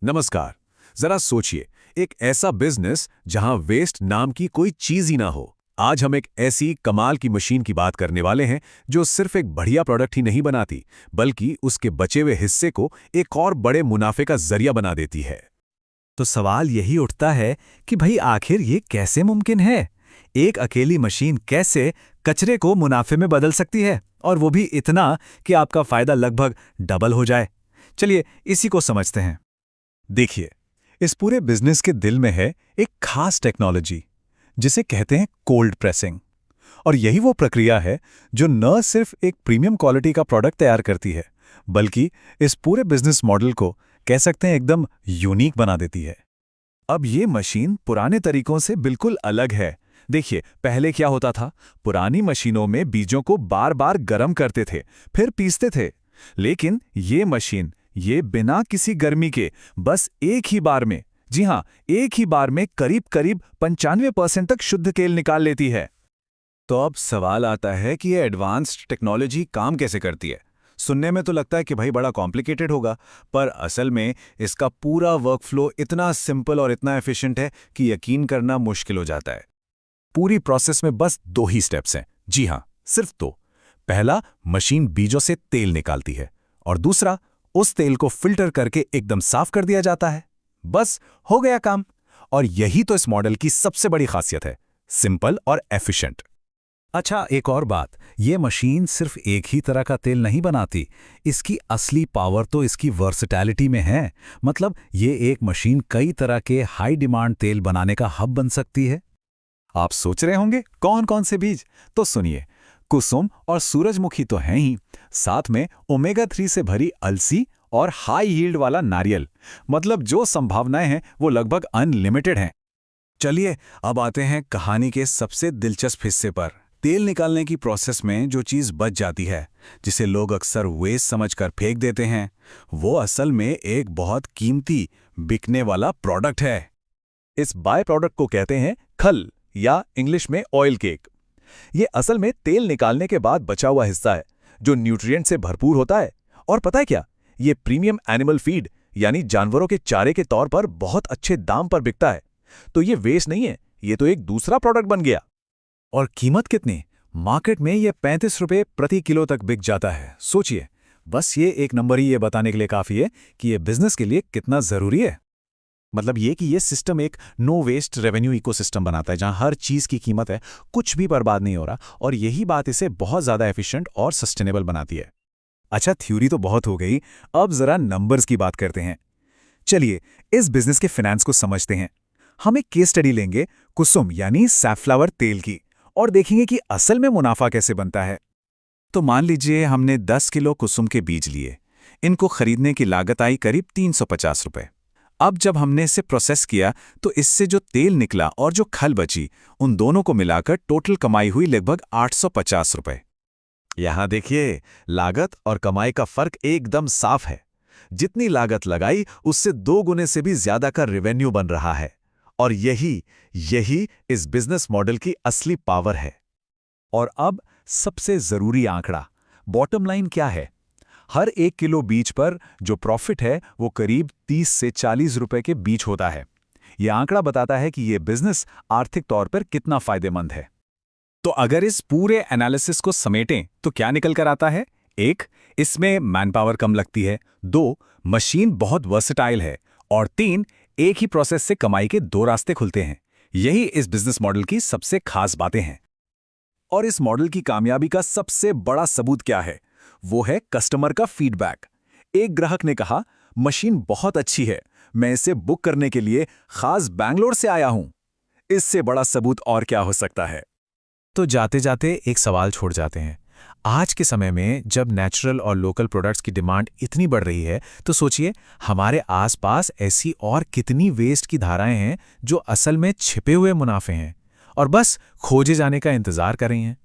नमस्कार। जरा सोचिए, एक ऐसा बिजनेस जहां वेस्ट नाम की कोई चीज ही ना हो। आज हम एक ऐसी कमाल की मशीन की बात करने वाले हैं जो सिर्फ एक बढ़िया प्रोडक्ट ही नहीं बनाती, बल्कि उसके बचे हुए हिस्से को एक और बड़े मुनाफे का जरिया बना देती है। तो सवाल यही उठता है कि भाई आखिर ये कैसे मुमकिन है? एक अकेली मशीन कैसे कचरे को मुनाफे में बदल सकती है, और वो भी इतना कि आपका फायदा लगभग डबल हो जाए? चलिए इसी को समझते हैं। देखिए, इस पूरे बिजनेस के दिल में है एक खास टेक्नोलॉजी जिसे कहते हैं कोल्ड प्रेसिंग। और यही वो प्रक्रिया है जो न सिर्फ एक प्रीमियम क्वालिटी का प्रोडक्ट तैयार करती है, बल्कि इस पूरे बिजनेस मॉडल को कह सकते हैं एकदम यूनिक बना देती है। अब ये मशीन पुराने तरीकों से बिल्कुल अलग है। देखिए, पहले क्या होता था, पुरानी मशीनों में बीजों को बार बार गर्म करते थे, फिर पीसते थे। लेकिन ये मशीन ये बिना किसी गर्मी के बस एक ही बार में, जी हाँ, एक ही बार में करीब करीब 95% तक शुद्ध तेल निकाल लेती है। तो अब सवाल आता है कि ये एडवांस्ड टेक्नोलॉजी काम कैसे करती है? सुनने में तो लगता है कि भाई बड़ा कॉम्प्लिकेटेड होगा, पर असल में इसका पूरा वर्कफ्लो इतना सिंपल और इतना एफिशिएंट है कि यकीन करना मुश्किल हो जाता है। पूरी प्रोसेस में बस 2 ही स्टेप्स हैं। जी हाँ, सिर्फ 2। पहला, मशीन बीजों से तेल निकालती है, और दूसरा, उस तेल को फिल्टर करके एकदम साफ कर दिया जाता है। बस हो गया काम। और यही तो इस मॉडल की सबसे बड़ी खासियत है, सिंपल और एफिशिएंट। अच्छा, एक और बात, ये मशीन सिर्फ एक ही तरह का तेल नहीं बनाती। इसकी असली पावर तो इसकी वर्सटैलिटी में है। मतलब ये एक मशीन कई तरह के हाई डिमांड तेल बनाने का हब बन सकती है। आप सोच रहे होंगे कौन कौन से बीज? तो सुनिए, कुसुम और सूरजमुखी तो हैं ही, साथ में ओमेगा 3 से भरी अलसी और हाई यील्ड वाला नारियल। मतलब जो संभावनाएं हैं वो लगभग अनलिमिटेड हैं। चलिए अब आते हैं कहानी के सबसे दिलचस्प हिस्से पर। तेल निकालने की प्रोसेस में जो चीज़ बच जाती है, जिसे लोग अक्सर वेस्ट समझकर फेंक देते हैं, वो असल में एक बहुत कीमती बिकने वाला प्रोडक्ट है। इस बाय प्रोडक्ट को कहते हैं खल, या इंग्लिश में ऑयल केक। ये असल में तेल निकालने के बाद बचा हुआ हिस्सा है जो न्यूट्रिएंट से भरपूर होता है। और पता है क्या, ये प्रीमियम एनिमल फीड यानी जानवरों के चारे के तौर पर बहुत अच्छे दाम पर बिकता है। तो ये वेस्ट नहीं है, ये तो एक दूसरा प्रोडक्ट बन गया। और कीमत कितनी? मार्केट में ये 35 रुपये प्रति किलो तक बिक जाता है। सोचिए, बस ये एक नंबर ही ये बताने के लिए काफ़ी है कि ये बिजनेस के लिए कितना ज़रूरी है। मतलब ये कि ये सिस्टम एक नो वेस्ट रेवेन्यू इकोसिस्टम बनाता है, जहां हर चीज़ की कीमत है, कुछ भी बर्बाद नहीं हो रहा, और यही बात इसे बहुत ज़्यादा एफिशिएंट और सस्टेनेबल बनाती है। अच्छा, थ्योरी तो बहुत हो गई, अब ज़रा नंबर्स की बात करते हैं। चलिए इस बिजनेस के फाइनेंस को समझते हैं। हम एक केस स्टडी लेंगे कुसुम यानी सैफफ्लावर तेल की, और देखेंगे कि असल में मुनाफा कैसे बनता है। तो मान लीजिए हमने 10 किलो कुसुम के बीज लिए। इनको खरीदने की लागत आई करीब 350 रुपये। अब जब हमने इसे प्रोसेस किया तो इससे जो तेल निकला और जो खल बची, उन दोनों को मिलाकर टोटल कमाई हुई लगभग 850 रुपये। यहां देखिए, लागत और कमाई का फर्क एकदम साफ है। जितनी लागत लगाई उससे 2 गुने से भी ज्यादा का रेवेन्यू बन रहा है। और यही यही इस बिजनेस मॉडल की असली पावर है। और अब सबसे जरूरी आंकड़ा, बॉटम लाइन क्या है? हर 1 किलो बीज पर जो प्रॉफिट है वो करीब 30 से 40 रुपए के बीच होता है। यह आंकड़ा बताता है कि यह बिजनेस आर्थिक तौर पर कितना फायदेमंद है। तो अगर इस पूरे एनालिसिस को समेटें तो क्या निकल कर आता है? 1, इसमें मैनपावर कम लगती है। 2, मशीन बहुत वर्सेटाइल है। और 3, एक ही प्रोसेस से कमाई के 2 रास्ते खुलते हैं। यही इस बिजनेस मॉडल की सबसे खास बातें हैं। और इस मॉडल की कामयाबी का सबसे बड़ा सबूत क्या है? वो है कस्टमर का फीडबैक। एक ग्राहक ने कहा, मशीन बहुत अच्छी है, मैं इसे बुक करने के लिए खास बैंगलोर से आया हूं। इससे बड़ा सबूत और क्या हो सकता है? तो जाते जाते एक सवाल छोड़ जाते हैं। आज के समय में जब नेचुरल और लोकल प्रोडक्ट्स की डिमांड इतनी बढ़ रही है, तो सोचिए हमारे आसपास ऐसी और कितनी वेस्ट की धाराएं हैं जो असल में छिपे हुए मुनाफे हैं और बस खोजे जाने का इंतजार कर रही हैं।